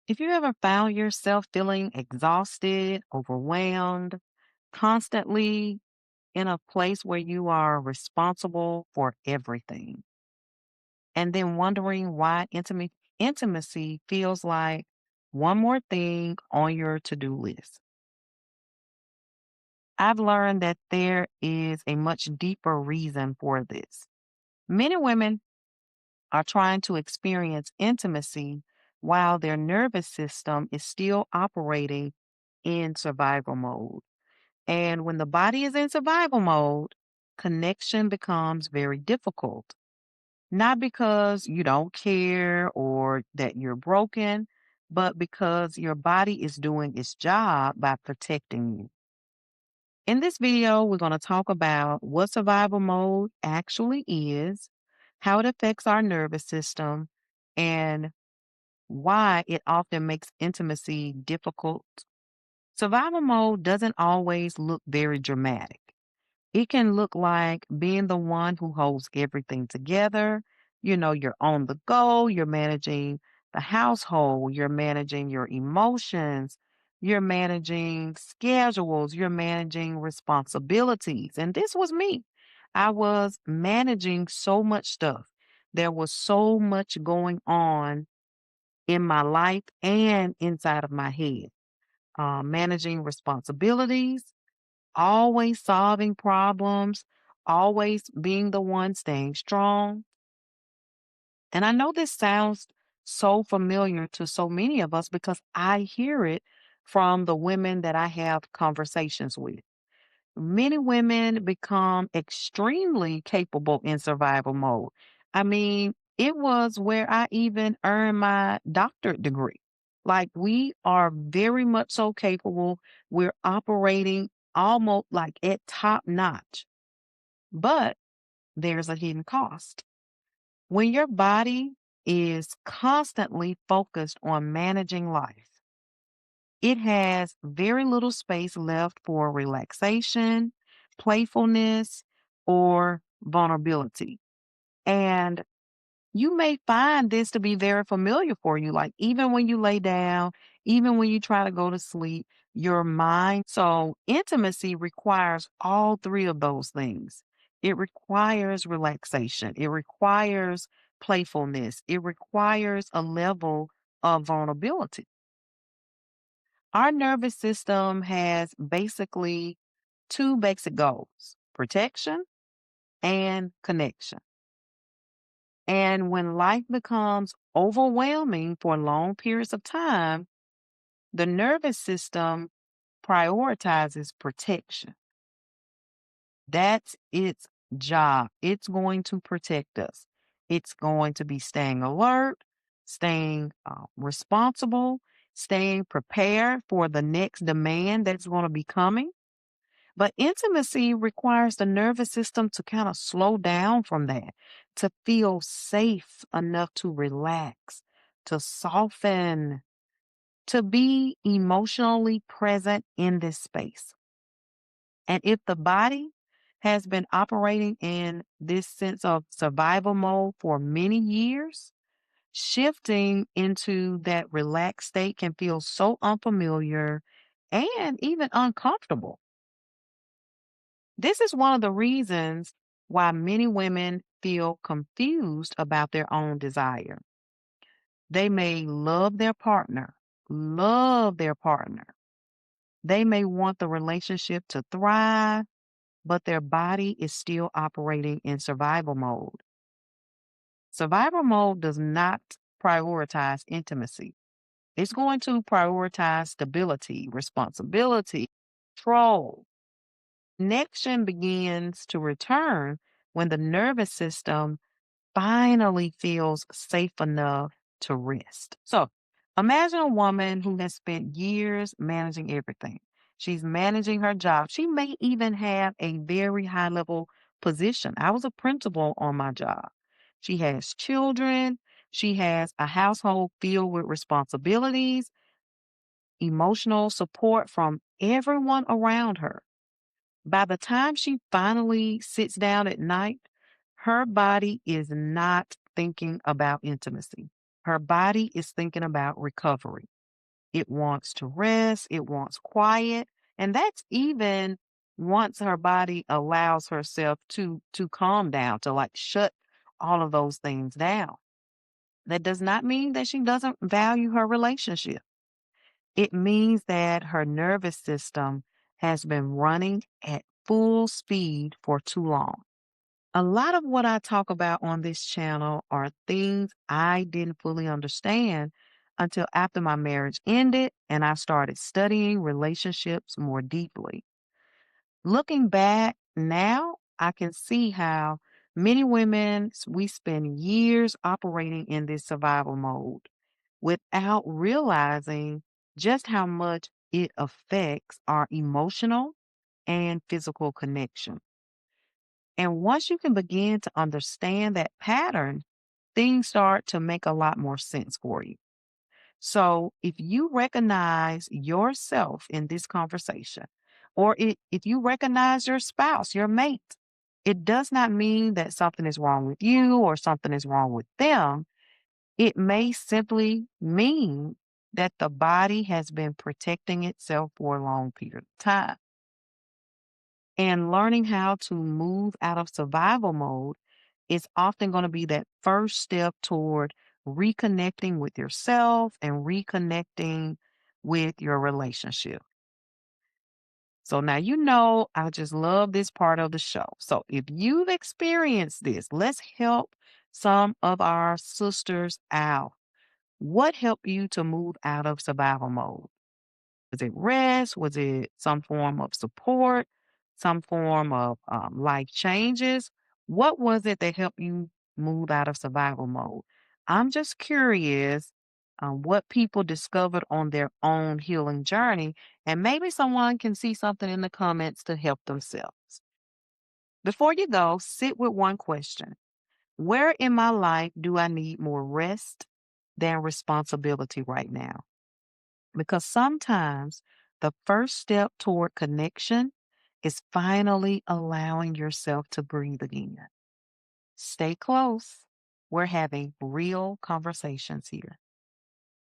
If you ever found yourself feeling exhausted, overwhelmed, constantly in a place where you are responsible for everything, and then wondering why intimacy feels like one more thing on your to do list, I've learned that there is a much deeper reason for this. Many women are trying to experience intimacy while their nervous system is still operating in survival mode. And when the body is in survival mode, connection becomes very difficult. Not because you don't care or that you're broken, but because your body is doing its job by protecting you. In this video, we're going to talk about what survival mode actually is, how it affects our nervous system, and why it often makes intimacy difficult. Survival mode doesn't always look very dramatic. It can look like being the one who holds everything together. You're on the go, you're managing the household, you're managing your emotions, you're managing schedules, you're managing responsibilities. And this was me. I was managing so much stuff. There was so much going on in my life and inside of my head. Managing responsibilities, always solving problems, always being the one staying strong. And I know this sounds so familiar to so many of us because I hear it from the women that I have conversations with. Many women become extremely capable in survival mode. I mean, it was where I even earned my doctorate degree. Like, we are very much so capable. We're operating almost like at top notch, but there's a hidden cost. When your body is constantly focused on managing life, it has very little space left for relaxation, playfulness, or vulnerability. And you may find this to be very familiar for you. Like, even when you lay down, even when you try to go to sleep, your mind. So, intimacy requires all three of those things. It requires relaxation, it requires playfulness, it requires a level of vulnerability. Our nervous system has basically two basic goals: protection and connection. And when life becomes overwhelming for long periods of time, the nervous system prioritizes protection. That's its job. It's going to protect us. It's going to be staying alert, staying responsible, staying prepared for the next demand that's going to be coming. But intimacy requires the nervous system to kind of slow down from that, to feel safe enough to relax, to soften, to be emotionally present in this space. And if the body has been operating in this sense of survival mode for many years, shifting into that relaxed state can feel so unfamiliar and even uncomfortable. This is one of the reasons why many women feel confused about their own desire. They may love their partner. They may want the relationship to thrive, but their body is still operating in survival mode. Survival mode does not prioritize intimacy. It's going to prioritize stability, responsibility, control. Connection begins to return when the nervous system finally feels safe enough to rest. So imagine a woman who has spent years managing everything. She's managing her job. She may even have a very high level position. I was a principal on my job. She has children. She has a household filled with responsibilities, emotional support from everyone around her. By the time she finally sits down at night, her body is not thinking about intimacy. Her body is thinking about recovery. It wants to rest, it wants quiet, and that's even once her body allows herself to calm down, to like shut all of those things down. That does not mean that she doesn't value her relationship. It means that her nervous system has been running at full speed for too long. A lot of what I talk about on this channel are things I didn't fully understand until after my marriage ended and I started studying relationships more deeply. Looking back now, I can see how many women, we spend years operating in this survival mode without realizing just how much it affects our emotional and physical connection. And once you can begin to understand that pattern, things start to make a lot more sense for you. So if you recognize yourself in this conversation, or if you recognize your spouse, your mate, it does not mean that something is wrong with you or something is wrong with them. It may simply mean that the body has been protecting itself for a long period of time. And learning how to move out of survival mode is often going to be that first step toward reconnecting with yourself and reconnecting with your relationship. So now you know I just love this part of the show. So if you've experienced this, let's help some of our sisters out. What helped you to move out of survival mode? Was it rest? Was it some form of support? Some form of life changes? What was it that helped you move out of survival mode? I'm just curious what people discovered on their own healing journey, and maybe someone can see something in the comments to help themselves. Before you go, sit with one question. Where in my life do I need more rest than responsibility right now? Because sometimes the first step toward connection is finally allowing yourself to breathe again. Stay close. We're having real conversations here.